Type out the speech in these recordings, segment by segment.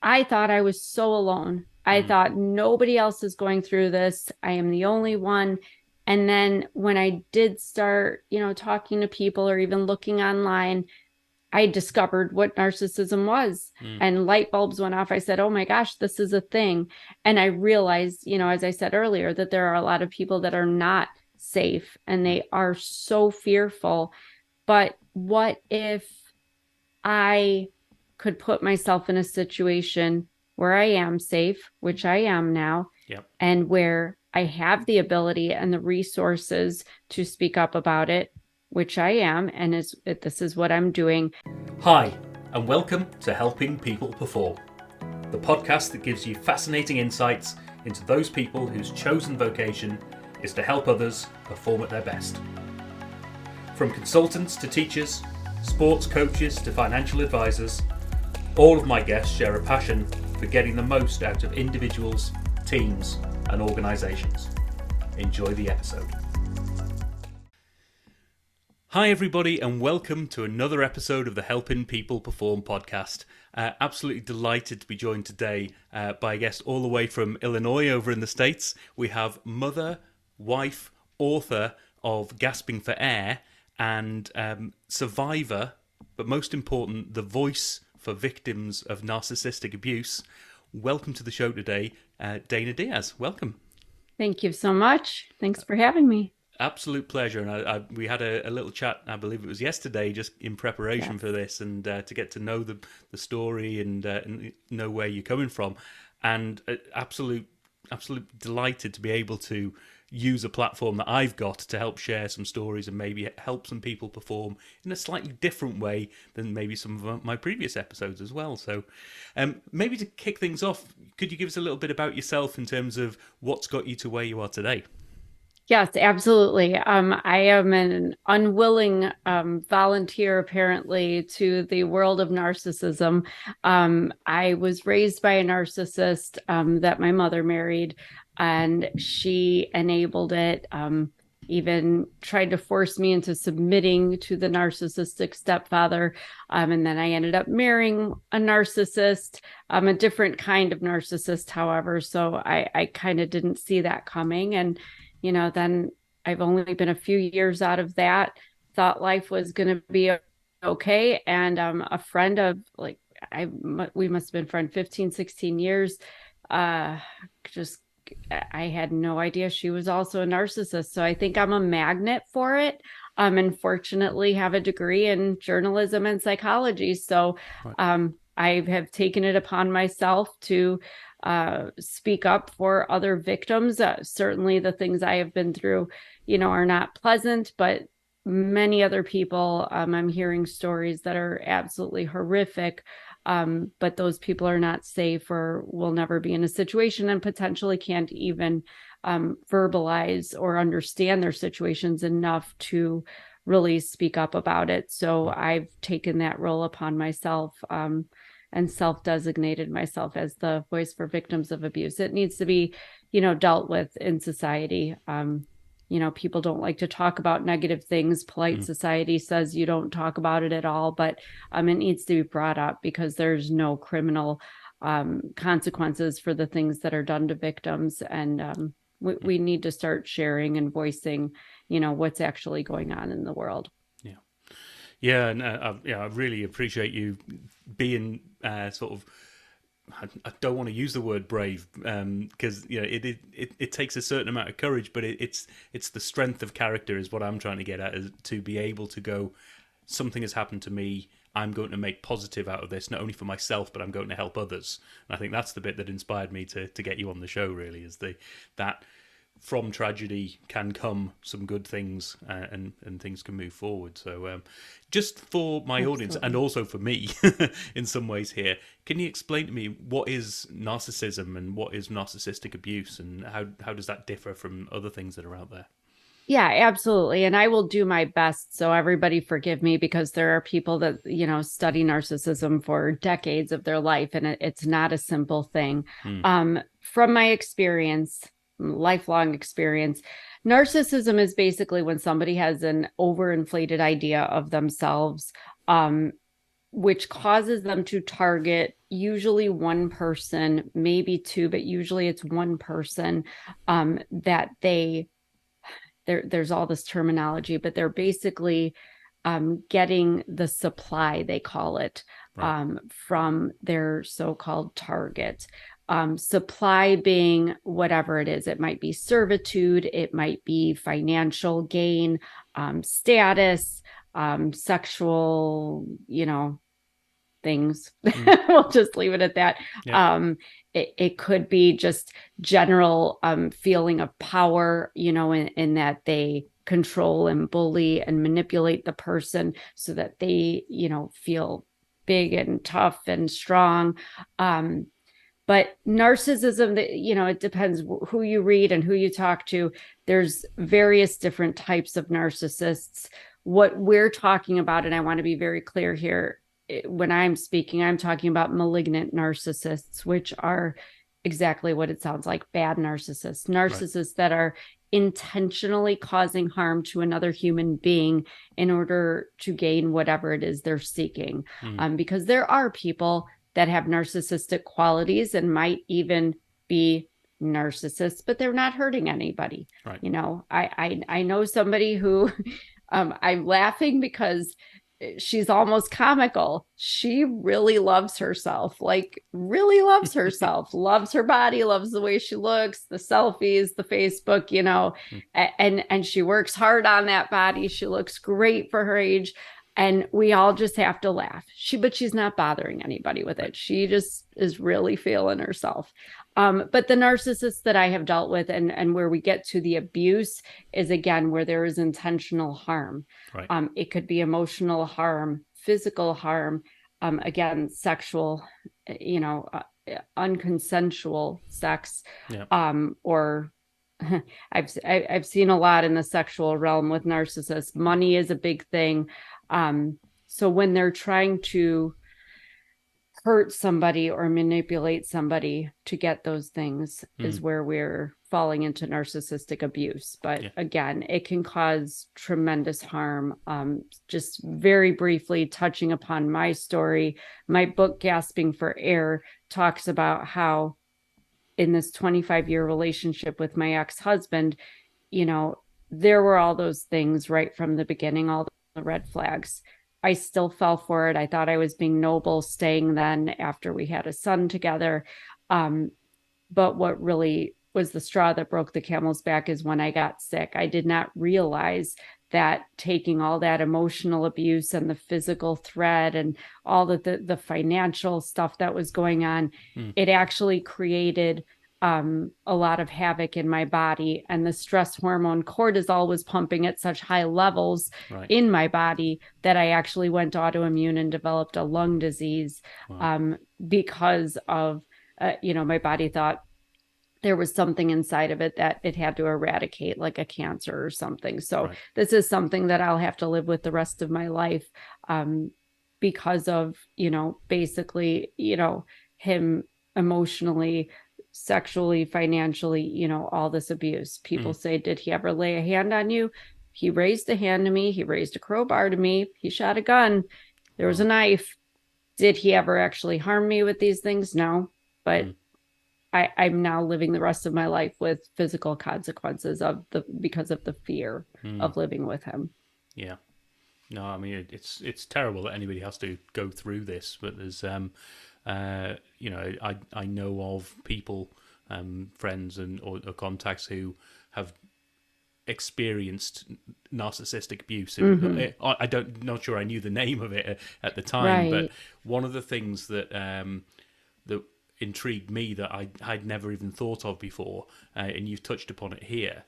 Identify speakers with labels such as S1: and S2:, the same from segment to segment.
S1: I thought I was so alone. I thought nobody else is going through this. I am the only one. And then when I did start, talking to people or even looking online, I discovered what narcissism was, and light bulbs went off. I said, oh my gosh, this is a thing. And I realized, as I said earlier, that there are a lot of people that are not safe and they are so fearful. But what if I could put myself in a situation where I am safe, which I am now,
S2: Yep.
S1: and where I have the ability and the resources to speak up about it, which I am, and this is what I'm doing.
S2: Hi, and welcome to Helping People Perform, the podcast that gives you fascinating insights into those people whose chosen vocation is to help others perform at their best. From consultants to teachers, sports coaches to financial advisors, all of my guests share a passion for getting the most out of individuals, teams, and organisations. Enjoy the episode. Hi everybody, and welcome to another episode of the Helping People Perform podcast. Absolutely delighted to be joined today by a guest all the way from Illinois over in the States. We have mother, wife, author of Gasping for Air, and survivor, but most important, the voice for victims of narcissistic abuse. Welcome to the show today, Dana Diaz. Welcome.
S1: Thank you so much. Thanks for having me.
S2: Absolute pleasure. And we had a little chat, I believe it was yesterday, just in preparation for this, and to get to know the story and know where you're coming from. And absolute delighted to be able to use a platform that I've got to help share some stories and maybe help some people perform in a slightly different way than maybe some of my previous episodes as well. So maybe to kick things off, could you give us a little bit about yourself in terms of what's got you to where you are today?
S1: Yes, absolutely. I am an unwilling volunteer, apparently, to the world of narcissism. I was raised by a narcissist that my mother married, and she enabled it, even tried to force me into submitting to the narcissistic stepfather. And then I ended up marrying a narcissist, a different kind of narcissist, however. So I kind of didn't see that coming. And then I've only been a few years out of that, thought life was going to be okay. And a friend of we must have been friends 15, 16 years. I had no idea she was also a narcissist. So I think I'm a magnet for it. And fortunately have a degree in journalism and psychology. So I have taken it upon myself to speak up for other victims. Certainly the things I have been through, are not pleasant, but many other people, I'm hearing stories that are absolutely horrific. But those people are not safe or will never be in a situation and potentially can't even verbalize or understand their situations enough to really speak up about it. So I've taken that role upon myself and self-designated myself as the voice for victims of abuse. It needs to be, dealt with in society. People don't like to talk about negative things. Polite society says you don't talk about it at all, but it needs to be brought up because there's no criminal consequences for the things that are done to victims. And we need to start sharing and voicing, what's actually going on in the world.
S2: Yeah, and I really appreciate you being sort of. I don't want to use the word brave because it takes a certain amount of courage, but it's the strength of character is what I'm trying to get at, is to be able to go, something has happened to me, I'm going to make positive out of this, not only for myself, but I'm going to help others. And I think that's the bit that inspired me to get you on the show, really, is that from tragedy can come some good things and things can move forward. So just for my audience and also for me in some ways here, can you explain to me what is narcissism and what is narcissistic abuse and how does that differ from other things that are out there?
S1: Yeah, absolutely. And I will do my best. So everybody forgive me because there are people that, study narcissism for decades of their life, and it's not a simple thing. From my experience, lifelong experience, narcissism is basically when somebody has an overinflated idea of themselves, which causes them to target usually one person, maybe two, but usually it's one person, that there's all this terminology, but they're basically getting the supply, they call it,
S2: Right.
S1: from their so-called target. Supply being whatever it is. It might be servitude, it might be financial gain, status, sexual, things.
S2: Mm.
S1: We'll just leave it at that.
S2: Yeah.
S1: It could be just general feeling of power, in that they control and bully and manipulate the person so that they, feel big and tough and strong. But narcissism, it depends who you read and who you talk to. There's various different types of narcissists. What we're talking about, and I want to be very clear here, when I'm speaking, I'm talking about malignant narcissists, which are exactly what it sounds like, bad narcissists. Narcissists that are intentionally causing harm to another human being in order to gain whatever it is they're seeking. Because there are people that have narcissistic qualities and might even be narcissists, but they're not hurting anybody.
S2: Right.
S1: I know somebody who I'm laughing because she's almost comical. She really loves herself, like really loves herself, loves her body, loves the way she looks, the selfies, the Facebook, and she works hard on that body. She looks great for her age. And we all just have to laugh. But she's not bothering anybody with it. She just is really feeling herself. But the narcissists that I have dealt with and where we get to the abuse is, again, where there is intentional harm.
S2: Right.
S1: It could be emotional harm, physical harm, again, sexual, unconsensual sex,
S2: Yeah.
S1: or I've seen a lot in the sexual realm with narcissists. Money is a big thing. So when they're trying to hurt somebody or manipulate somebody to get those things is where we're falling into narcissistic abuse. But again, it can cause tremendous harm. Just very briefly touching upon my story, my book, Gasping for Air, talks about how in this 25-year relationship with my ex-husband, there were all those things right from the beginning, all the red flags. I still fell for it. I thought I was being noble staying then after we had a son together. But what really was the straw that broke the camel's back is when I got sick. I did not realize that taking all that emotional abuse and the physical threat and all the financial stuff that was going on, it actually created a lot of havoc in my body, and the stress hormone cortisol was pumping at such high levels in my body that I actually went autoimmune and developed a lung disease. Because of, my body thought there was something inside of it that it had to eradicate, like a cancer or something. So this is something that I'll have to live with the rest of my life, because of, basically, him emotionally, sexually, financially, all this abuse. People say, did he ever lay a hand on you? He raised a hand to me. He raised a crowbar to me. He shot a gun. There was a knife. Did he ever actually harm me with these things? No. But I'm now living the rest of my life with physical consequences because of the fear of living with him.
S2: Yeah. No, I mean, it's terrible that anybody has to go through this, but there's I know of people, friends or contacts who have experienced narcissistic abuse. Not sure I knew the name of it at the time, but one of the things that that intrigued me that I'd never even thought of before, and you've touched upon it here.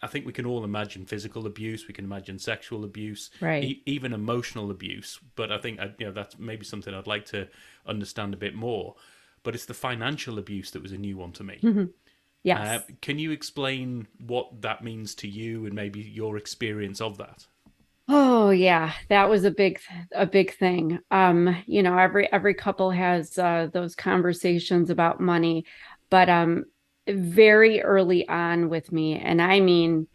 S2: I think we can all imagine physical abuse. We can imagine sexual abuse, even emotional abuse. But I think that's maybe something I'd like to understand a bit more. But it's the financial abuse that was a new one to me.
S1: Yes.
S2: Can you explain what that means to you and maybe your experience of that?
S1: Oh yeah, that was a big thing. Every couple has those conversations about money, but very early on with me, and I mean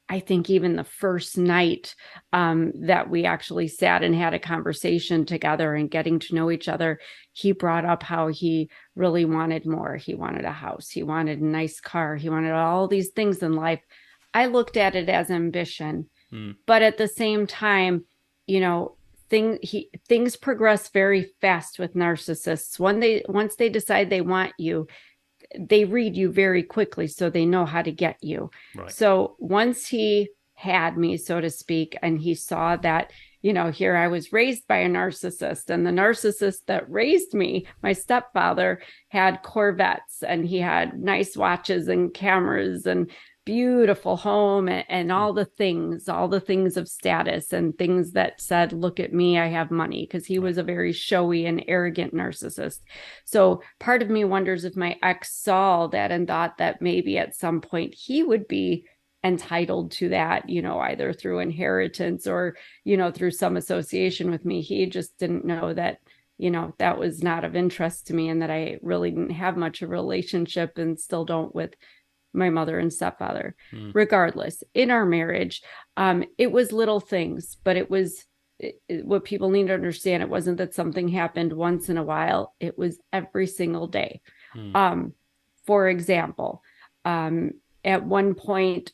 S1: I think even the first night that we actually sat and had a conversation together and getting to know each other, he brought up how he really wanted more. He wanted a house. He wanted a nice car. He wanted all these things in life. I looked at it as ambition,
S2: Mm.
S1: but at the same time, you know, things progress very fast with narcissists. Once they decide they want you, they read you very quickly, so they know how to get you.
S2: Right.
S1: So once he had me, so to speak, and he saw that, here I was raised by a narcissist, and the narcissist that raised me, my stepfather, had Corvettes, and he had nice watches and cameras and beautiful home, and
S2: Mm.
S1: all the things of status, and things that said, look at me, I have money, because he
S2: Right.
S1: was a very showy and arrogant narcissist. So part of me wonders if my ex saw that and thought that maybe at some point he would be entitled to that, either through inheritance or, through some association with me. He just didn't know that, that was not of interest to me, and that I really didn't have much of a relationship, and still don't, with my mother and stepfather.
S2: Mm.
S1: Regardless, in our marriage, it was little things, but it was what people need to understand. It wasn't that something happened once in a while. It was every single day.
S2: Mm.
S1: Um, for example, at one point,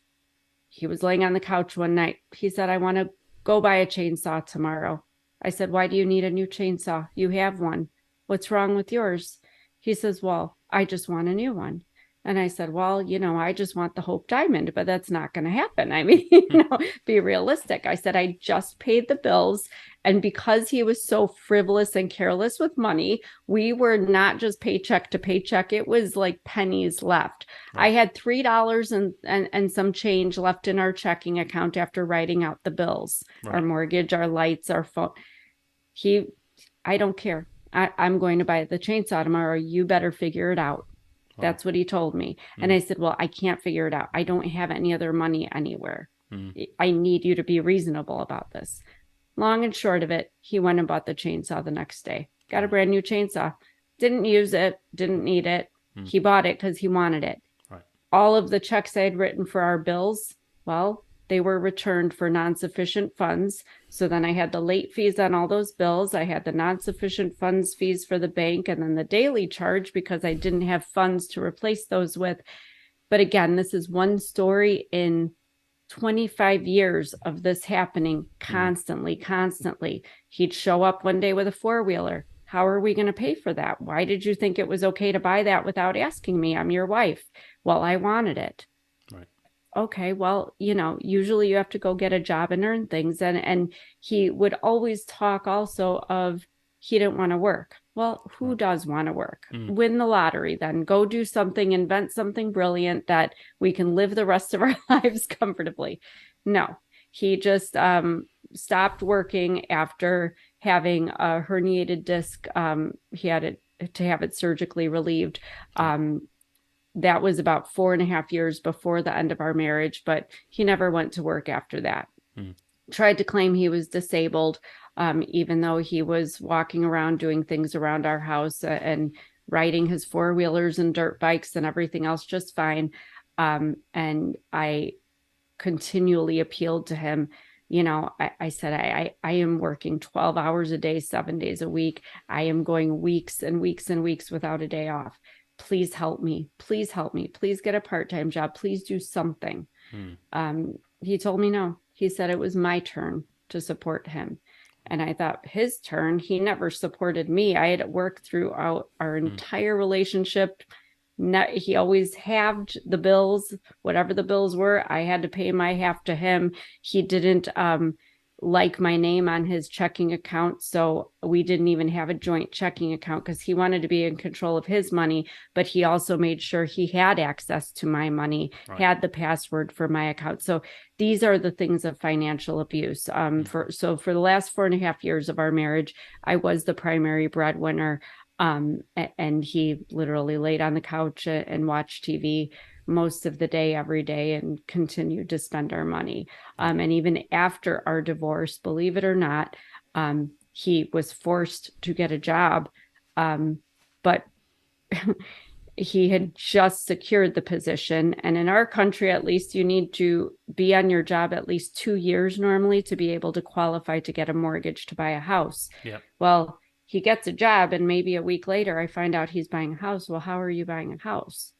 S1: he was laying on the couch one night. He said, I want to go buy a chainsaw tomorrow. I said, why do you need a new chainsaw? You have one. What's wrong with yours? He says, well, I just want a new one. And I said, well, I just want the Hope Diamond, but that's not going to happen. I mean, be realistic. I said, I just paid the bills. And because he was so frivolous and careless with money, we were not just paycheck to paycheck. It was like pennies left.
S2: Right.
S1: I had $3 and some change left in our checking account after writing out the bills,
S2: Right.
S1: our mortgage, our lights, our phone. I don't care. I'm going to buy the chainsaw tomorrow. You better figure it out.
S2: Wow.
S1: That's what he told me. And I said, well, I can't figure it out. I don't have any other money anywhere. I need you to be reasonable about this. Long and short of it, he went and bought the chainsaw the next day. Got a brand new chainsaw. Didn't use it. Didn't need it. He bought it because he wanted it.
S2: Right.
S1: All of the checks I had written for our bills, well, they were returned for non-sufficient funds. So then I had the late fees on all those bills. I had the non-sufficient funds fees for the bank, and then the daily charge because I didn't have funds to replace those with. But again, this is one story in 25 years of this happening constantly. He'd show up one day with a four-wheeler. How are we going to pay for that? Why did you think it was okay to buy that without asking me? I'm your wife. Well, I wanted it.
S2: Right.
S1: Okay, well, usually you have to go get a job and earn things. And he would always talk also of he didn't want to work. Well, who does want to work? Win the lottery, then go do something, invent something brilliant that we can live the rest of our lives comfortably. No, he just stopped working after having a herniated disc. He had to have it surgically relieved. That was about 4.5 years before the end of our marriage, but he never went to work after that. Tried to claim he was disabled, even though he was walking around doing things around our house and riding his four-wheelers and dirt bikes and everything else just fine. And I continually appealed to him. I said, I am working 12 hours a day, 7 days a week. I am going weeks and weeks and weeks without a day off. Please help me. Please help me. Please get a part-time job. Please do something. He told me no. He said it was my turn to support him. And I thought, his turn? He never supported me. I had worked throughout our entire relationship. He always halved the bills, whatever the bills were. I had to pay my half to him. He didn't like my name on his checking account. So we didn't even have a joint checking account because he wanted to be in control of his money, but he also made sure he had access to my money, had the password for my account. So these are the things of financial abuse. For the last 4.5 years of our marriage, I was the primary breadwinner. And he literally laid on the couch and watched TV most of the day, every day, and continued to spend our money. And even after our divorce, believe it or not, he was forced to get a job. But he had just secured the position. And in our country, at least, you need to be on your job at least 2 years normally to be able to qualify to get a mortgage to buy a house.
S2: Yeah.
S1: Well, he gets a job, and maybe a week later, I find out he's buying a house. Well, how are you buying a house?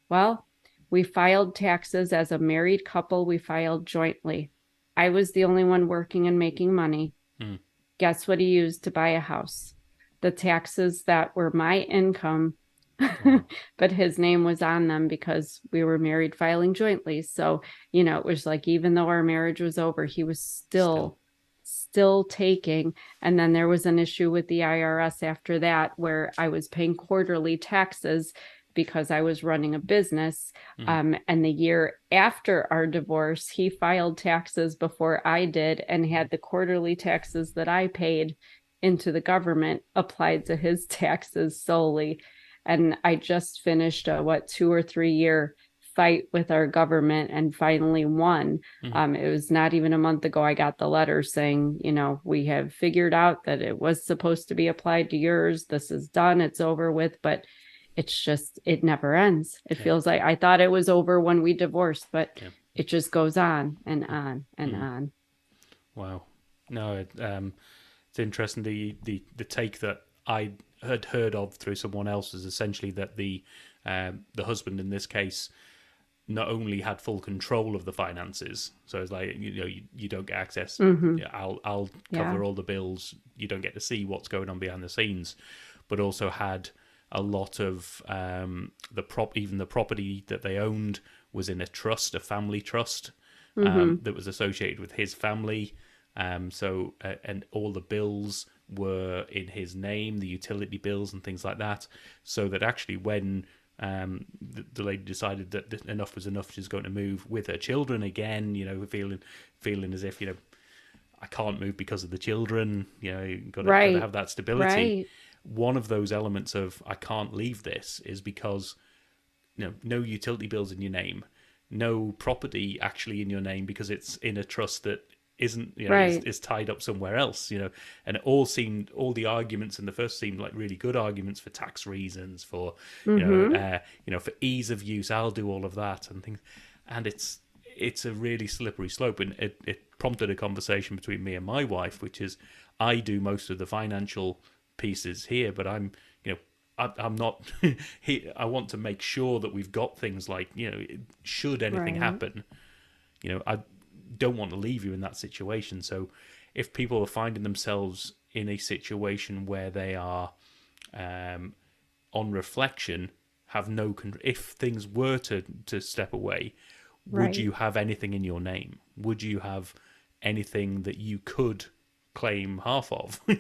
S1: Well, we filed taxes as a married couple. We filed jointly. I was the only one working and making money.
S2: Mm.
S1: Guess what he used to buy a house? The taxes that were my income,
S2: Wow.
S1: but his name was on them because we were married filing jointly. So, it was like, even though our marriage was over, he was
S2: Still.
S1: still taking. And then there was an issue with the IRS after that, where I was paying quarterly taxes because I was running a business.
S2: Mm.
S1: And the year after our divorce, he filed taxes before I did and had the quarterly taxes that I paid into the government applied to his taxes solely. And I just finished a 2 or 3 year fight with our government and finally won.
S2: Mm.
S1: It was not even a month ago I got the letter saying, we have figured out that it was supposed to be applied to yours. This is done. It's over with. But it never ends. It
S2: Yeah.
S1: feels like I thought it was over when we divorced, but
S2: Yeah.
S1: it just goes on and on and on.
S2: Wow. No, it's interesting. The take that I had heard of through someone else is essentially that the husband in this case not only had full control of the finances, so it's like you don't get access.
S1: Mm-hmm.
S2: Yeah, I'll
S1: Yeah.
S2: cover all the bills. You don't get to see what's going on behind the scenes, but also had a lot of even the property that they owned was in a trust, a family trust,
S1: Mm-hmm.
S2: that was associated with his family. And all the bills were in his name, the utility bills and things like that. So that actually, when the lady decided that enough was enough, she's going to move with her children again, feeling as if I can't move because of the children. Got to
S1: Right.
S2: have that stability.
S1: Right.
S2: One of those elements of I can't leave this is because no utility bills in your name, no property actually in your name because it's in a trust that isn't
S1: Right.
S2: is tied up somewhere else. And all the arguments in the first seemed like really good arguments for tax reasons, for
S1: Mm-hmm.
S2: for ease of use. I'll do all of that and things, and it's a really slippery slope, and it prompted a conversation between me and my wife, which is I do most of the financial pieces here, but I'm not. I want to make sure that we've got things like should anything
S1: Right.
S2: happen, I don't want to leave you in that situation. So if people are finding themselves in a situation where they are, on reflection, have no control, if things were to step away, would
S1: Right.
S2: you have anything in your name? Would you have anything that you could claim half of?
S1: Right.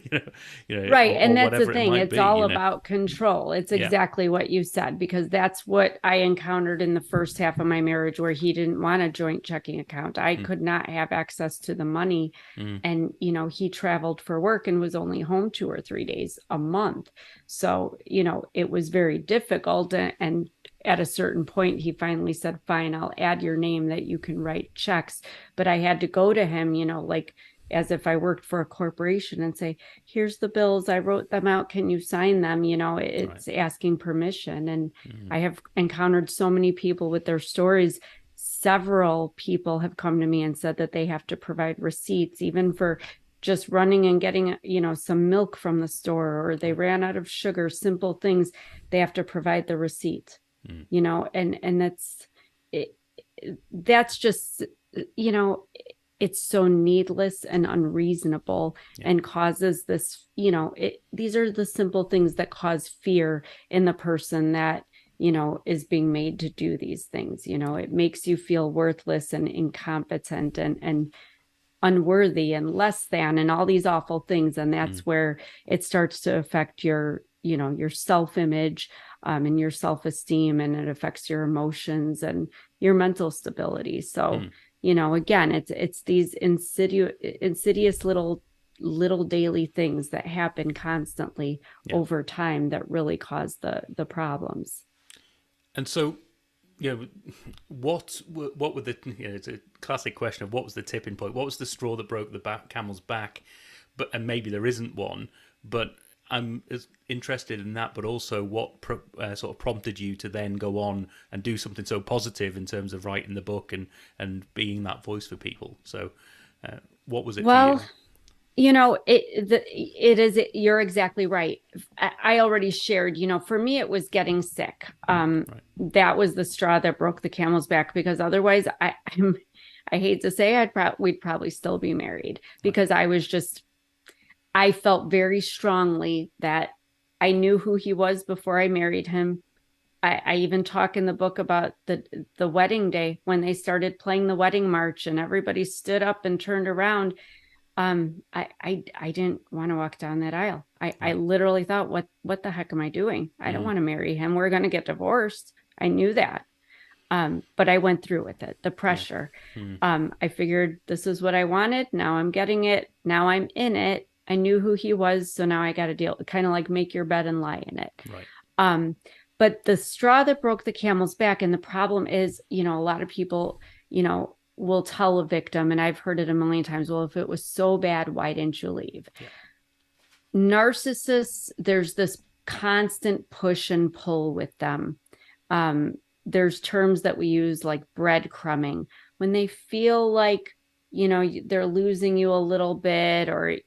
S2: Or
S1: And that's the
S2: whatever it
S1: thing.
S2: might
S1: It's
S2: be.
S1: all about control. It's
S2: Yeah.
S1: exactly what you said, because that's what I encountered in the first half of my marriage, where he didn't want a joint checking account. I
S2: Mm,
S1: could not have access to the money.
S2: mm,
S1: And, he traveled for work and was only home 2 or 3 days a month. So, it was very difficult. And at a certain point, he finally said, fine, I'll add your name that you can write checks. But I had to go to him, like, as if I worked for a corporation, and say, here's the bills. I wrote them out. Can you sign them?
S2: right.
S1: It's asking permission. And
S2: Mm,
S1: I have encountered so many people with their stories. Several people have come to me and said that they have to provide receipts, even for just running and getting, some milk from the store, or they ran out of sugar, simple things. They have to provide the receipt,
S2: mm,
S1: and it, that's just, you know, it's so needless and unreasonable,
S2: yeah.
S1: and causes this, these are the simple things that cause fear in the person that, is being made to do these things. It makes you feel worthless and incompetent and unworthy and less than, and all these awful things. And
S2: Mm,
S1: that's where it starts to affect your self-image, and your self-esteem, and it affects your emotions and your mental stability. So,
S2: mm,
S1: again, it's these insidious little daily things that happen constantly
S2: yeah.
S1: over time that really cause the problems.
S2: And so, what were the? It's a classic question of what was the tipping point? What was the straw that broke the camel's back? And maybe there isn't one. But I'm as interested in that, but also what sort of prompted you to then go on and do something so positive in terms of writing the book and being that voice for people. So, what was it for
S1: Well,
S2: you?
S1: it is, you're exactly right. I already shared, for me, it was getting sick.
S2: Right.
S1: That was the straw that broke the camel's back, because otherwise I hate to say we'd probably still be married,
S2: Right.
S1: because I felt very strongly that I knew who he was before I married him. I even talk in the book about the wedding day when they started playing the wedding march and everybody stood up and turned around. I didn't want to walk down that aisle. I
S2: Right.
S1: literally thought, what the heck am I doing? I don't
S2: Mm.
S1: want to marry him. We're going to get divorced. I knew that. But I went through with it, the
S2: Yeah.
S1: pressure.
S2: Mm.
S1: I figured this is what I wanted. Now I'm getting it. Now I'm in it. I knew who he was. So now I got to deal, kind of like make your bed and lie in it.
S2: Right.
S1: Um, but the straw that broke the camel's back, and the problem is, a lot of people, will tell a victim, and I've heard it a million times, well, if it was so bad, why didn't you leave?
S2: Yeah.
S1: Narcissists, there's this constant push and pull with them. Um, there's terms that we use like breadcrumbing. When they feel like, they're losing you a little bit, or,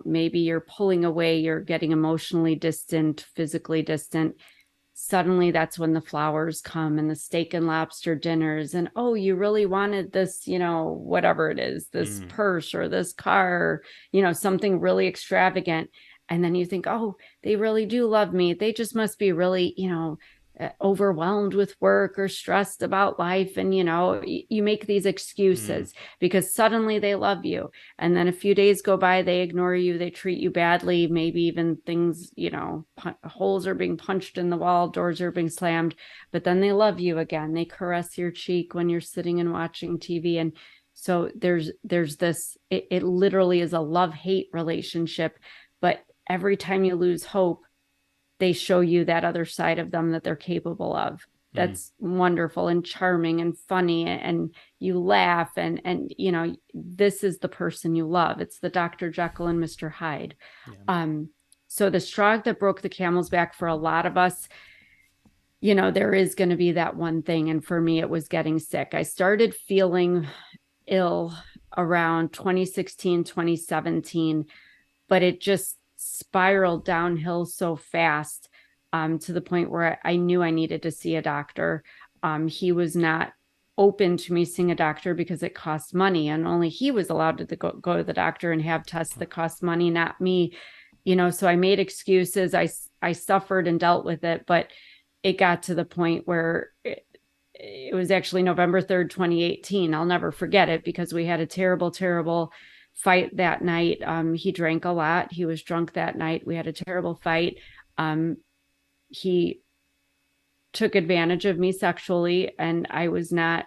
S1: maybe you're pulling away, you're getting emotionally distant, physically distant. Suddenly that's when the flowers come and the steak and lobster dinners, and oh, you really wanted this, whatever it is, this
S2: Mm.
S1: purse or this car, something really extravagant. And then you think, oh, they really do love me, they just must be really, overwhelmed with work or stressed about life. And you make these
S2: Mm.
S1: excuses because suddenly they love you, and then a few days go by, they ignore you, they treat you badly, maybe even things, holes are being punched in the wall, doors are being slammed, but then they love you again, they caress your cheek when you're sitting and watching TV. And so there's this, it literally is a love-hate relationship. But every time you lose hope, they show you that other side of them that they're capable of.
S2: Mm.
S1: That's wonderful and charming and funny, and you laugh, and this is the person you love. It's the Dr. Jekyll and Mr. Hyde.
S2: Yeah.
S1: So the straw that broke the camel's back for a lot of us, there is going to be that one thing. And for me, it was getting sick. I started feeling ill around 2016, 2017, but it just spiraled downhill so fast, to the point where I knew I needed to see a doctor. He was not open to me seeing a doctor because it costs money, and only he was allowed to go to the doctor and have tests that cost money, not me. So I made excuses. I suffered and dealt with it, but it got to the point where it was actually November 3rd, 2018. I'll never forget it because we had a terrible, terrible fight that night. He drank a lot. He was drunk that night. We had a terrible fight. He took advantage of me sexually, and I was not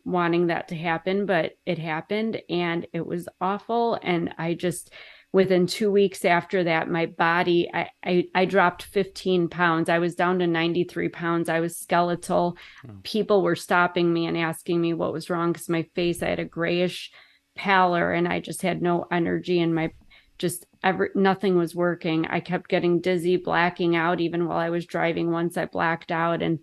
S1: wanting that to happen, but it happened, and it was awful. And I just, within 2 weeks after that, my body, I dropped 15 pounds. I was down to 93 pounds. I was skeletal.
S2: Oh.
S1: People were stopping me and asking me what was wrong, because my face, I had a grayish pallor, and I just had no energy, and nothing was working. I kept getting dizzy, blacking out. Even while I was driving, once I blacked out. And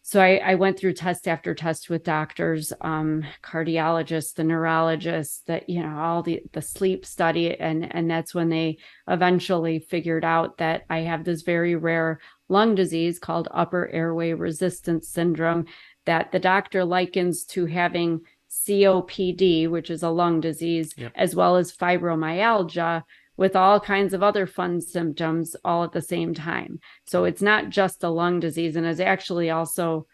S1: so I went through test after test with doctors, cardiologists, the neurologists, that, all the sleep study. And that's when they eventually figured out that I have this very rare lung disease called upper airway resistance syndrome, that the doctor likens to having COPD, which is a lung disease,
S2: Yep.
S1: as well as fibromyalgia, with all kinds of other fun symptoms all at the same time. So it's not just a lung disease, and is actually also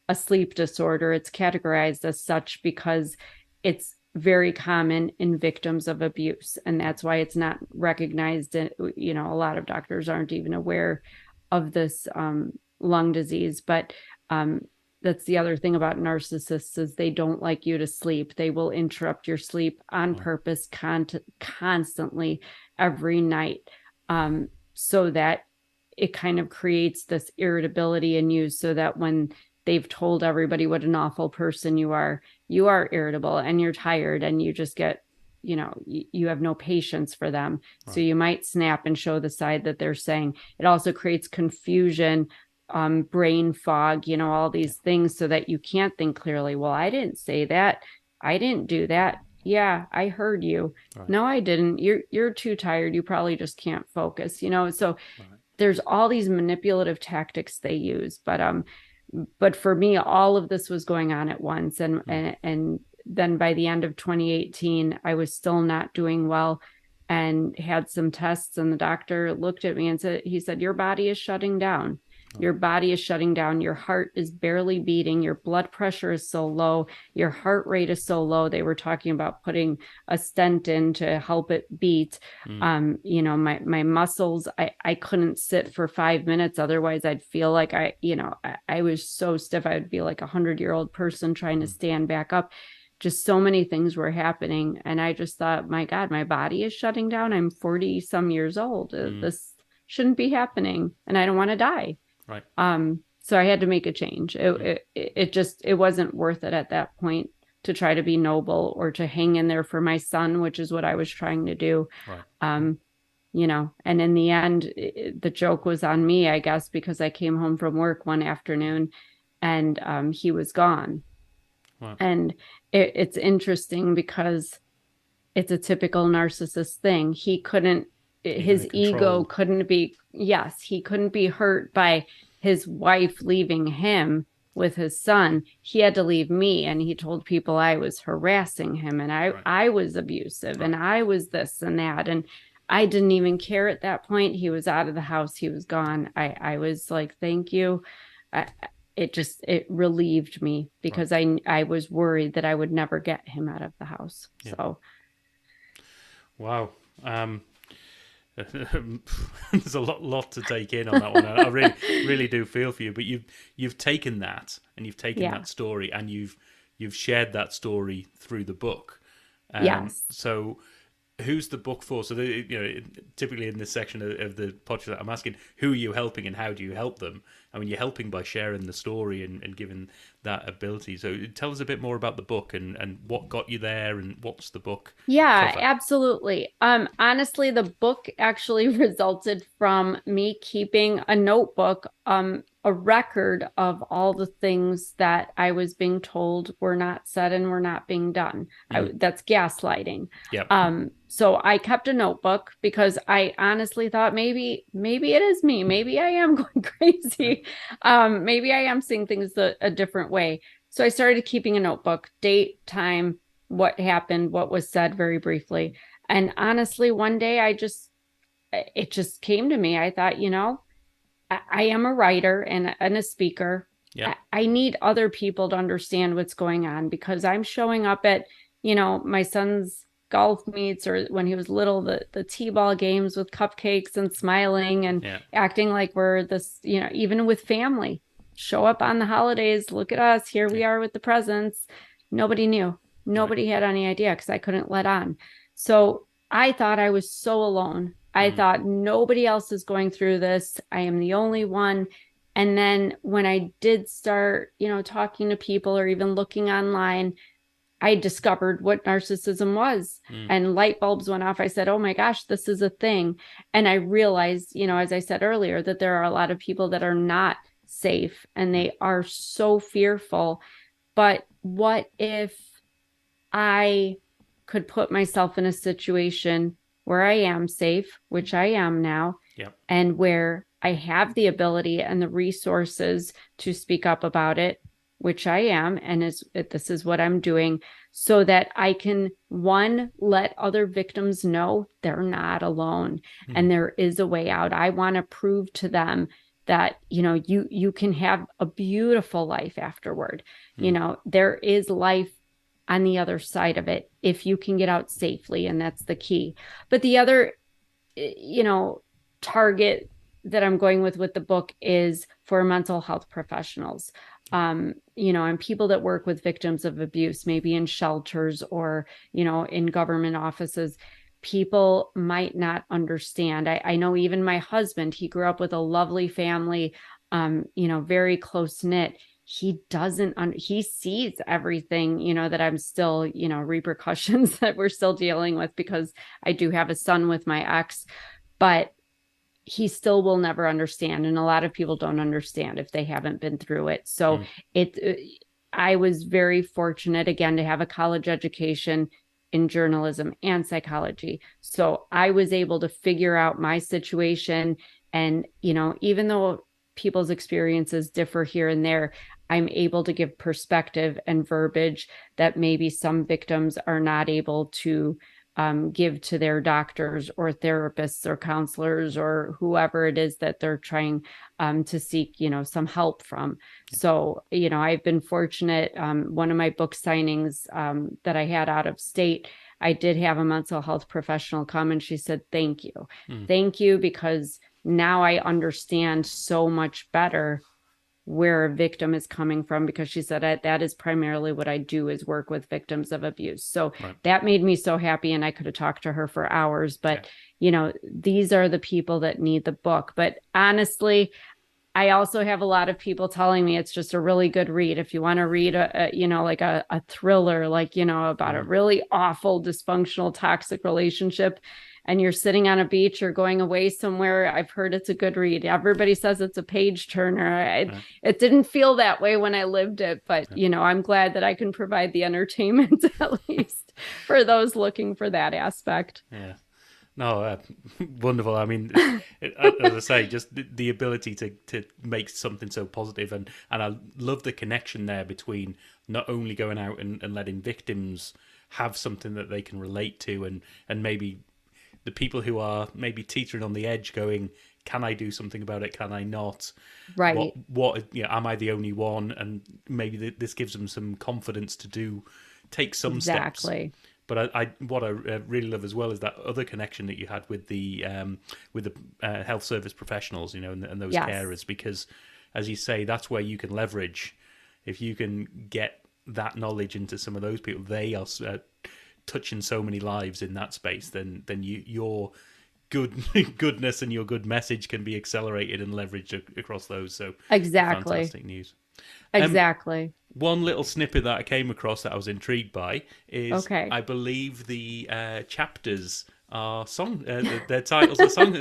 S1: a sleep disorder. It's categorized as such because it's very common in victims of abuse, and that's why it's not recognized. A lot of doctors aren't even aware of this lung disease. But that's the other thing about narcissists, is they don't like you to sleep. They will interrupt your sleep on purpose, constantly, every night, so that it kind of creates this irritability in you, so that when they've told everybody what an awful person you are irritable, and you're tired, and you just get you have no patience for them. So
S2: Right.
S1: you might snap and show the side that they're saying. It also creates confusion, brain fog, all
S2: Yeah.
S1: these things so that you can't think clearly. Well, I didn't say that. I didn't do that. Yeah, I heard you.
S2: Right.
S1: No, I didn't. You're too tired. You probably just can't focus, So
S2: Right.
S1: there's all these manipulative tactics they use, but for me, all of this was going on at once, and
S2: Mm.
S1: then by the end of 2018, I was still not doing well, and had some tests, and the doctor looked at me and said, your body is shutting down.
S2: Right.
S1: Your body is shutting down. Your heart is barely beating. Your blood pressure is so low. Your heart rate is so low. They were talking about putting a stent in to help it beat.
S2: Mm.
S1: My muscles, I couldn't sit for 5 minutes. Otherwise I'd feel like I was so stiff. I would be like 100-year-old person trying to
S2: Mm.
S1: stand back up. Just so many things were happening. And I just thought, my God, my body is shutting down. I'm 40 some years old.
S2: Mm.
S1: This shouldn't be happening. And I don't want to die.
S2: Right.
S1: So I had to make a change.
S2: Mm.
S1: It wasn't worth it at that point to try to be noble or to hang in there for my son, which is what I was trying to do.
S2: Right.
S1: And in the end, the joke was on me, I guess, because I came home from work one afternoon and he was gone.
S2: Wow.
S1: And it's interesting because it's a typical narcissist thing. His ego couldn't be, yes, he couldn't be hurt by his wife leaving him with his son. He had to leave me, and he told people I was harassing him, and
S2: Right.
S1: I was abusive,
S2: Right.
S1: and I was this and that. And I didn't even care at that point. He was out of the house. He was gone. I was like, thank you. It relieved me because
S2: Right.
S1: I was worried that I would never get him out of the house.
S2: Yeah.
S1: So
S2: Wow. There's a lot to take in on that one. I really do feel for you, but you've taken that and you've taken
S1: yeah.
S2: that story and you've shared that story through the book.
S1: Yes.
S2: So who's the book for? So typically in this section of the podcast, I'm asking who are you helping and how do you help them? I mean, you're helping by sharing the story and giving that ability. So tell us a bit more about the book and what got you there and what's the book
S1: Yeah,
S2: cover?
S1: absolutely. Honestly, the book actually resulted from me keeping a notebook, a record of all the things that I was being told were not said and were not being done.
S2: Mm.
S1: That's gaslighting.
S2: Yep.
S1: So I kept a notebook because I honestly thought maybe it is me. Maybe I am going crazy. Maybe I am seeing things a different way. So I started keeping a notebook, date, time, what happened, what was said very briefly. And honestly, one day it just came to me. I thought, I am a writer and a speaker.
S2: Yep.
S1: I need other people to understand what's going on because I'm showing up at, my son's golf meets or when he was little, the t-ball games with cupcakes and smiling and
S2: Yeah.
S1: acting like we're this, even with family. Show up on the holidays. Look at us. Here we are with the presents. Nobody knew. Nobody had any idea because I couldn't let on. So I thought I was so alone. I thought nobody else is going through this. I am the only one. And then when I did start, talking to people or even looking online, I discovered what narcissism was and light bulbs went off. I said, oh my gosh, this is a thing. And I realized, as I said earlier, that there are a lot of people that are not safe and they are so fearful. But what if I could put myself in a situation where I am safe, which I am now,
S2: Yep.
S1: and where I have the ability and the resources to speak up about it, which I am, and this is what I'm doing, so that I can, one, let other victims know they're not alone and there is a way out. I want to prove to them that, you can have a beautiful life afterward. There is life on the other side of it if you can get out safely, and that's the key. But the other target that I'm going with the book is for mental health professionals, and people that work with victims of abuse, maybe in shelters or in government offices. People might not understand. I know even my husband, he grew up with a lovely family, very close knit. he doesn't he sees everything, that I'm still, repercussions that we're still dealing with, because I do have a son with my ex, but he still will never understand, and a lot of people don't understand if they haven't been through it. So
S2: Mm,
S1: it I was very fortunate, again, to have a college education in journalism and psychology, so I was able to figure out my situation. And even though people's experiences differ here and there, I'm able to give perspective and verbiage that maybe some victims are not able to give to their doctors or therapists or counselors or whoever it is that they're trying to seek, some help from.
S2: yeah.
S1: So, I've been fortunate. One of my book signings that I had out of state, I did have a mental health professional come, and she said, "Thank you.
S2: Mm,
S1: Thank you, because now I understand so much better where a victim is coming from," because she said, that is primarily what I do, is work with victims of abuse. So
S2: right.
S1: that made me so happy, and I could have talked to her for hours.
S2: Yeah.
S1: But these are the people that need the book. But honestly, I also have a lot of people telling me it's just a really good read. If you want to read like a thriller, like, about a
S2: Mm,
S1: really awful, dysfunctional, toxic relationship, and you're sitting on a beach or going away somewhere, I've heard it's a good read. Everybody says it's a page turner.
S2: yeah.
S1: It didn't feel that way when I lived it, but,
S2: Yeah.
S1: I'm glad that I can provide the entertainment at least for those looking for that aspect.
S2: Yeah. No, wonderful. I mean, as I say, just the ability to make something so positive, and I love the connection there between not only going out and letting victims have something that they can relate to, and maybe the people who are maybe teetering on the edge, going, "Can I do something about it? Can I not?
S1: Right.
S2: Am I the only one?" And maybe this gives them some confidence to take some steps.
S1: Exactly.
S2: But what I really love as well is that other connection that you had with the health service professionals, and those
S1: Yes.
S2: carers, because, as you say, that's where you can leverage. If you can get that knowledge into some of those people, they are touching so many lives in that space. Then your good goodness and your good message can be accelerated and leveraged across those. So
S1: Exactly.
S2: fantastic news. Um,
S1: Exactly.
S2: One little snippet that I came across that I was intrigued by is,
S1: Okay.
S2: I believe the chapters are song, their titles are song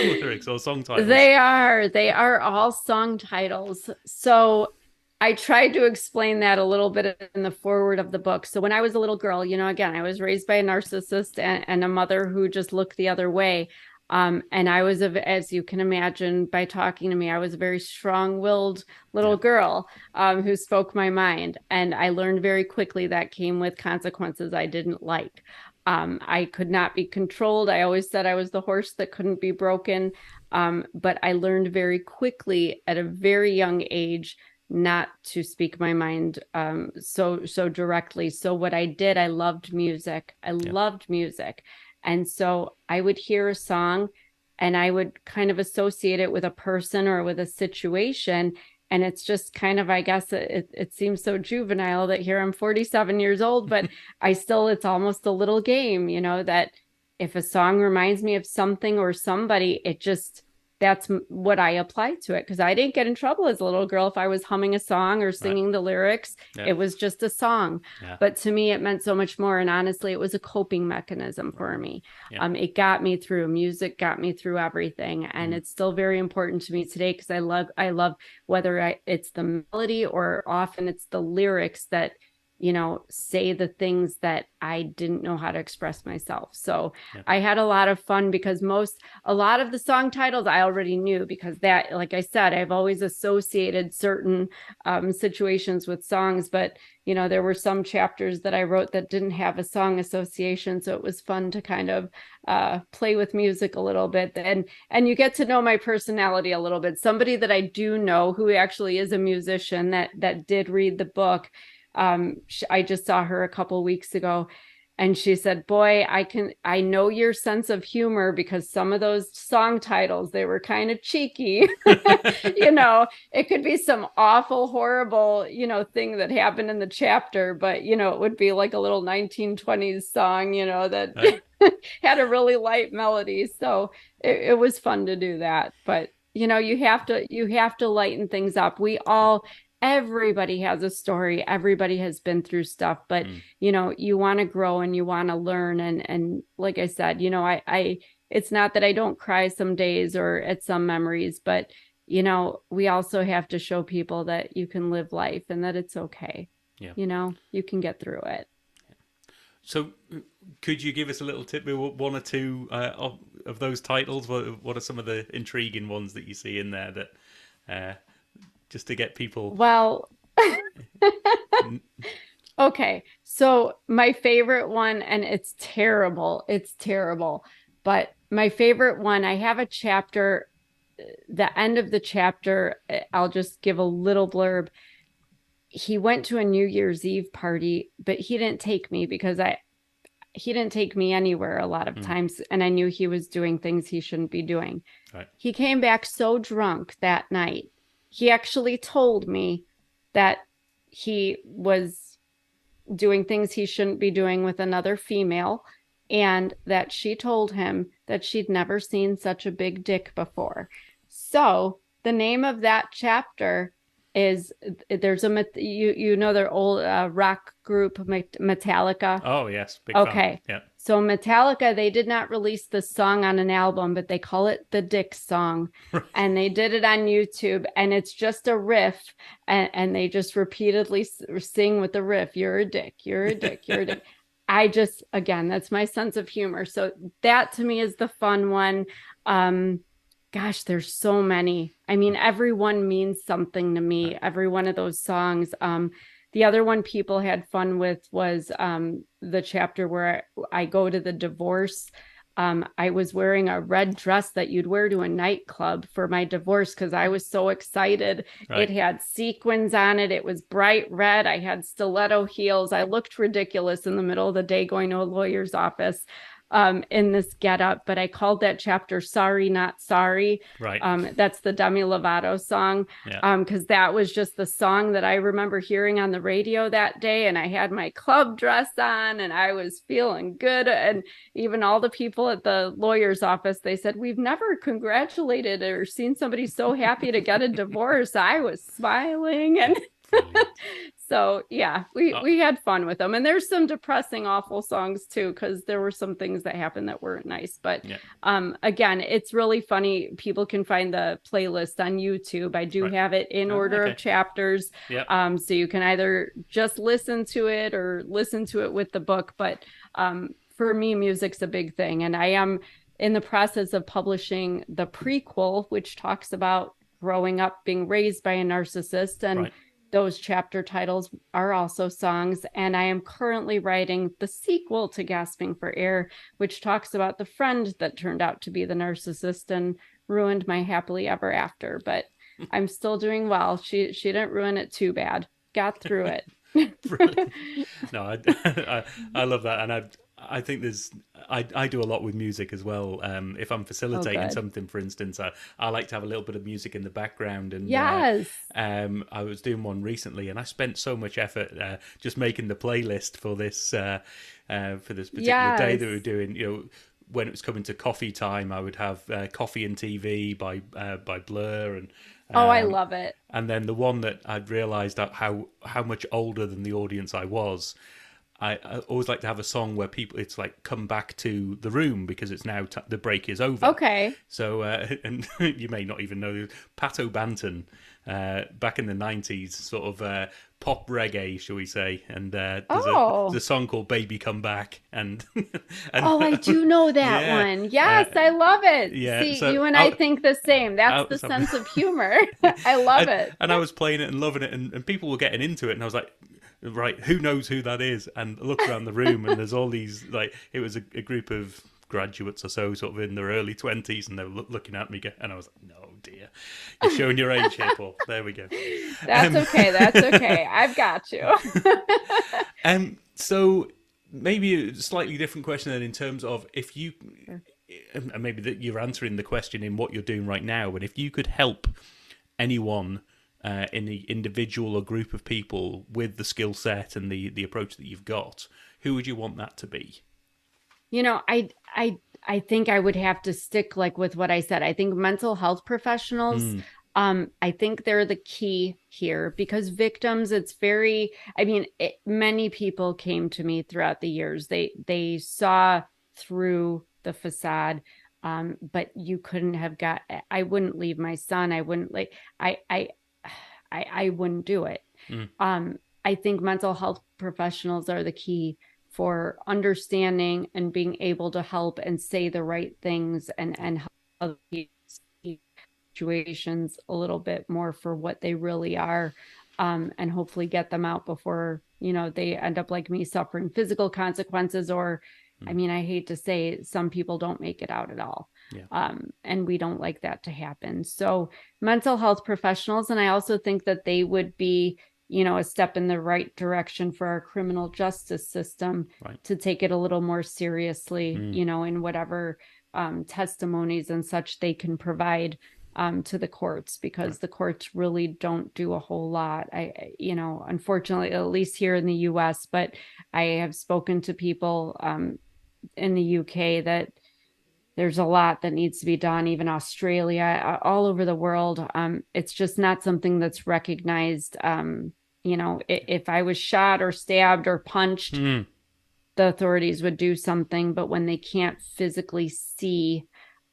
S2: lyrics or song titles.
S1: They are all song titles. So I tried to explain that a little bit in the foreword of the book. So when I was a little girl, again, I was raised by a narcissist and a mother who just looked the other way. And I was, as you can imagine by talking to me, I was a very strong-willed little
S2: Yeah,
S1: girl who spoke my mind. And I learned very quickly that came with consequences I didn't like. I could not be controlled. I always said I was the horse that couldn't be broken. But I learned very quickly at a very young age not to speak my mind so directly. So what I did, I loved music. I
S2: yeah,
S1: loved music. And so I would hear a song and I would kind of associate it with a person or with a situation. And it's just kind of, I guess it seems so juvenile that here I'm 47 years old, but it's almost a little game, that if a song reminds me of something or somebody, that's what I apply to it. Because I didn't get in trouble as a little girl if I was humming a song or
S2: right.
S1: singing the lyrics.
S2: Yeah,
S1: It was just a song.
S2: yeah,
S1: But to me, it meant so much more. And honestly, it was a coping mechanism
S2: right.
S1: for me.
S2: Yeah,
S1: It got me through. Music got me through everything. And
S2: mm,
S1: it's still very important to me today, because I love whether it's the melody or often it's the lyrics that say the things that I didn't know how to express myself. So
S2: yeah,
S1: I had a lot of fun, because a lot of the song titles I already knew, because that, like I said, I've always associated certain situations with songs. But there were some chapters that I wrote that didn't have a song association, so it was fun to kind of play with music a little bit. And you get to know my personality a little bit. Somebody that I do know, who actually is a musician, that did read the book. I just saw her a couple weeks ago, and she said, "Boy, I know your sense of humor, because some of those song titles, they were kind of cheeky." It could be some awful, horrible, thing that happened in the chapter, but it would be like a little 1920s song, that
S2: right.
S1: had a really light melody. So it was fun to do that. But you have to lighten things up. We all, everybody has a story. Everybody has been through stuff, but
S2: Mm,
S1: you want to grow and you want to learn. And like I said, it's not that I don't cry some days or at some memories, but we also have to show people that you can live life and that it's okay.
S2: yeah.
S1: You can get through it.
S2: So, could you give us a little tip, one or two of those titles? What are some of the intriguing ones that you see in there that, uh, just to get people?
S1: Well, okay. So my favorite one, and it's terrible, but my favorite one, I have a chapter, the end of the chapter, I'll just give a little blurb. He went to a New Year's Eve party, but he didn't take me because he didn't take me anywhere a lot of
S2: Mm,
S1: times, and I knew he was doing things he shouldn't be doing.
S2: right.
S1: He came back so drunk that night. He actually told me that he was doing things he shouldn't be doing with another female, and that she told him that she'd never seen such a big dick before. So the name of that chapter is, there's their old rock group Metallica.
S2: Oh yes, big fan.
S1: Okay.
S2: Yeah.
S1: So Metallica, they did not release the song on an album, but they call it the Dick song. And they did it on YouTube, and it's just a riff, and they just repeatedly sing with the riff, you're a dick, you're a dick, you're a dick. Again, that's my sense of humor. So that to me is the fun one. Gosh, there's so many. I mean, everyone means something to me, every one of those songs. The other one people had fun with was the chapter where I go to the divorce. I was wearing a red dress that you'd wear to a nightclub for my divorce because I was so excited.
S2: Right.
S1: It had sequins on it. It was bright red. I had stiletto heels. I looked ridiculous in the middle of the day going to a lawyer's office in this getup, but I called that chapter "Sorry Not Sorry."
S2: Right.
S1: That's the Demi Lovato song,
S2: Yeah.
S1: because that was just the song that I remember hearing on the radio that day, and I had my club dress on, and I was feeling good. And even all the people at the lawyer's office, they said, "We've never congratulated or seen somebody so happy to get a divorce." I was smiling, and
S2: Brilliant.
S1: so yeah, we
S2: Oh,
S1: we had fun with them. And there's some depressing, awful songs too, because there were some things that happened that weren't nice. But
S2: yeah.
S1: again, it's really funny. People can find the playlist on YouTube. I do
S2: Right.
S1: have it in
S2: Oh,
S1: order
S2: okay.
S1: of chapters.
S2: Yeah.
S1: So you can either just listen to it or listen to it with the book. But for me, music's a big thing. And I am in the process of publishing the prequel, which talks about growing up being raised by a narcissist. And
S2: Right.
S1: those chapter titles are also songs. And I am currently writing the sequel to Gasping for Air, which talks about the friend that turned out to be the narcissist and ruined my happily ever after. But I'm still doing well. She didn't ruin it too bad. Got through it.
S2: Brilliant. No, I love that, and I think I do a lot with music as well. If I'm
S1: Oh,
S2: facilitating
S1: good.
S2: something, for instance, I like to have a little bit of music in the background, and
S1: Yes.
S2: I was doing one recently, and I spent so much effort just making the playlist for this particular day that we
S1: Yes.
S2: were doing. When it was coming to coffee time, I would have Coffee and TV by Blur,
S1: Oh, I
S2: um,
S1: love it.
S2: and then the one that I'd realised how much older than the audience I was. I always like to have a song where people, it's like, come back to the room because it's now the break is over.
S1: Okay.
S2: So and you may not even know Pat O'Banton, back in the 90s, sort of pop reggae, shall we say? And there's
S1: Oh.
S2: a song called "Baby Come Back," and
S1: Oh, I do know that
S2: yeah,
S1: one. Yes, I love it.
S2: yeah.
S1: See,
S2: So
S1: you and I think the same. That's the
S2: so,
S1: sense of humor. I love it.
S2: and I was playing it and loving it, and people were getting into it, and I was like, right, who knows who that is? And I looked around the room, and there's all these, like, it was a group of graduates or so, sort of in their early 20s, and they were looking at me, and I was like, no, dear, you're showing your age here, Paul. There we go.
S1: That's okay. That's okay. I've got you.
S2: So maybe a slightly different question then, in terms of if you, and maybe that you're answering the question in what you're doing right now, but if you could help anyone, in the individual or group of people with the skill set and the approach that you've got, who would you want that to be?
S1: I think I would have to stick like with what I said. I think mental health professionals,
S2: Mm,
S1: I think they're the key here because victims, it's very, I mean, many people came to me throughout the years. They saw through the facade, but you couldn't have got, I wouldn't leave my son. I wouldn't like, I wouldn't do it.
S2: Mm,
S1: I think mental health professionals are the key for understanding and being able to help and say the right things and help other people see situations a little bit more for what they really are, and hopefully get them out before, they end up like me suffering physical consequences or, I
S2: mm,
S1: mean, I hate to say some people don't make it out at all.
S2: yeah.
S1: And we don't like that to happen. So mental health professionals, and I also think that they would be, a step in the right direction for our criminal justice system
S2: Right.
S1: to take it a little more seriously,
S2: Mm,
S1: in whatever testimonies and such they can provide to the courts,
S2: right.
S1: because the courts really don't do a whole lot. Unfortunately, at least here in the US, but I have spoken to people in the UK that there's a lot that needs to be done, even Australia, all over the world. It's just not something that's recognized. If I was shot or stabbed or punched,
S2: Mm,
S1: the authorities would do something, but when they can't physically see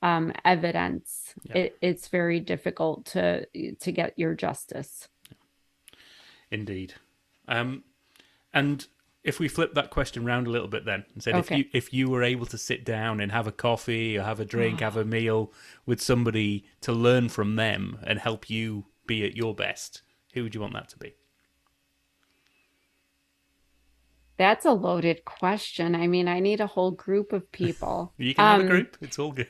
S1: evidence,
S2: yeah.
S1: it's very difficult to get your justice.
S2: Indeed. Um, and if we flip that question round a little bit then and said
S1: Okay.
S2: if you were able to sit down and have a coffee or have a drink, have
S1: Oh,
S2: a meal with somebody to learn from them and help you be at your best, who would you want that to be?
S1: that's a loaded question. I mean, I need a whole group of people.
S2: You can have a group. It's all good.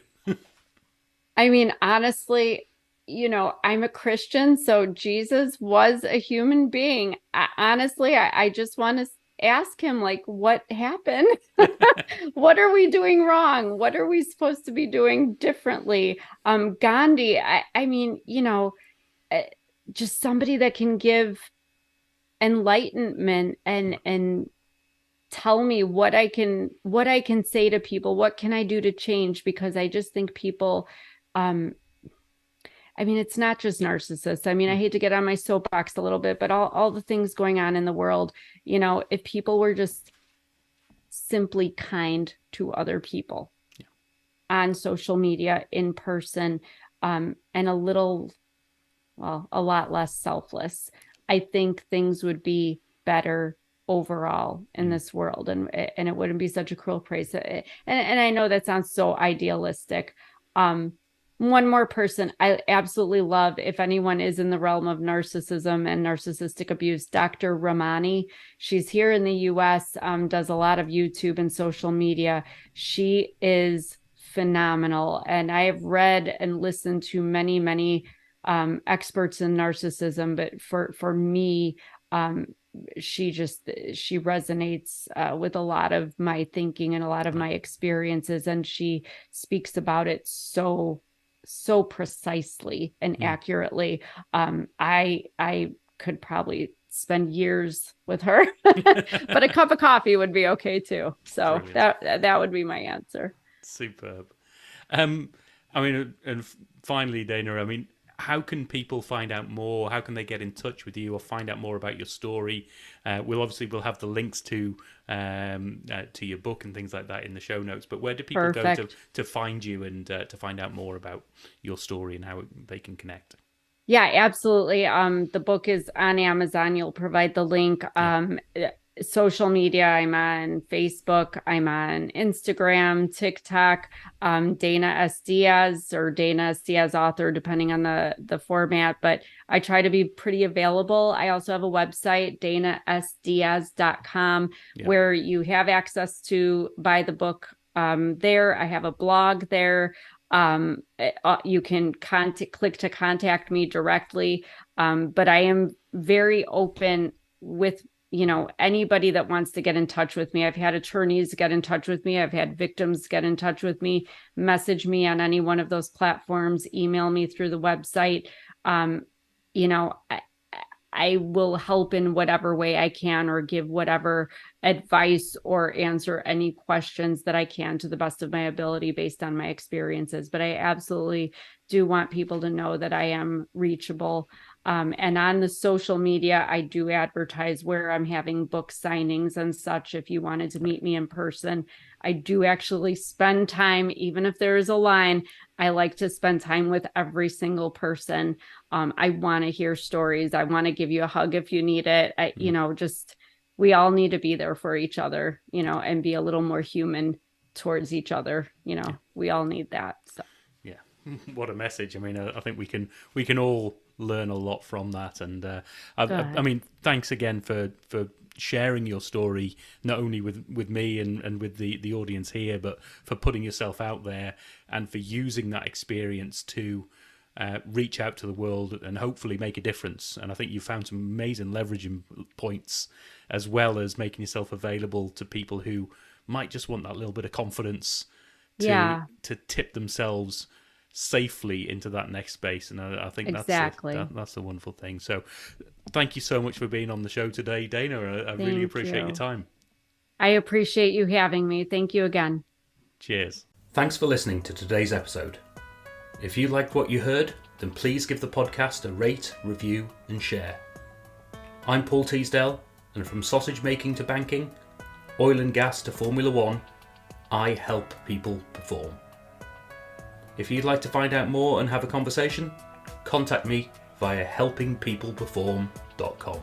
S1: I mean, honestly, I'm a Christian, so Jesus was a human being. Honestly, I just want to ask him, like, what happened? What are we doing wrong? What are we supposed to be doing differently? Gandhi, I mean, uh, just somebody that can give enlightenment and tell me what I can say to people, what can I do to change? Because I just think people, um, I mean, it's not just narcissists. I mean, I
S2: Mm,
S1: hate to get on my soapbox a little bit, but all the things going on in the world, if people were just simply kind to other people
S2: yeah.
S1: on social media, in person, and a lot less selfless, I think things would be better overall in
S2: Mm,
S1: this world, and it wouldn't be such a cruel place. And I know that sounds so idealistic. Um, One more person I absolutely love, if anyone is in the realm of narcissism and narcissistic abuse, Dr. Ramani. She's here in the US, does a lot of YouTube and social media. She is phenomenal. And I have read and listened to many, many experts in narcissism, but for me, um, she resonates with a lot of my thinking and a lot of
S2: right.
S1: my experiences, and she speaks about it so precisely and
S2: Mm,
S1: accurately. I could probably spend years with her, but a cup of coffee would be okay too. So
S2: brilliant.
S1: that would be my answer.
S2: Superb. Um, I mean, and finally, Dana, I mean, how can people find out more? How can they get in touch with you or find out more about your story? We'll have the links to your book and things like that in the show notes. But where do people go
S1: Perfect.
S2: to find you and to find out more about your story and how they can connect?
S1: Yeah, absolutely. The book is on Amazon. You'll provide the link.
S2: Yeah,
S1: Social media, I'm on Facebook, I'm on Instagram, TikTok, Dana S. Diaz or Dana S. Diaz author, depending on the format. But I try to be pretty available. I also have a website, danasdiaz.com,
S2: yeah,
S1: where you have access to buy the book there. I have a blog there. You can click to contact me directly. But I am very open with anybody that wants to get in touch with me. I've had attorneys get in touch with me. I've had victims get in touch with me, message me on any one of those platforms, email me through the website. Um, you know, I will help in whatever way I can, or give whatever advice or answer any questions that I can to the best of my ability based on my experiences. But I absolutely do want people to know that I am reachable. And on the social media, I do advertise where I'm having book signings and such. If you wanted to meet me in person, I do actually spend time, even if there is a line, I like to spend time with every single person. I want to hear stories. I want to give you a hug if you need it. Just we all need to be there for each other, and be a little more human towards each other. We all need that. So.
S2: Yeah, what a message! I mean, I think we can all learn a lot from that, and I mean, thanks again for sharing your story, not only with me and with the audience here, but for putting yourself out there and for using that experience to reach out to the world and hopefully make a difference. And I think you found some amazing leveraging points, as well as making yourself available to people who might just want that little bit of confidence to tip themselves safely into that next space. And I think
S1: exactly.
S2: that's a wonderful thing. So thank you so much for being on the show today, Dana. I really appreciate your time.
S1: I appreciate you having me. Thank you again.
S2: Cheers. Thanks for listening to today's episode. If you liked what you heard, then please give the podcast a rate, review and share. I'm Paul Teasdale, and from sausage making to banking, oil and gas to Formula One, I help people perform. If you'd like to find out more and have a conversation, contact me via helpingpeopleperform.com.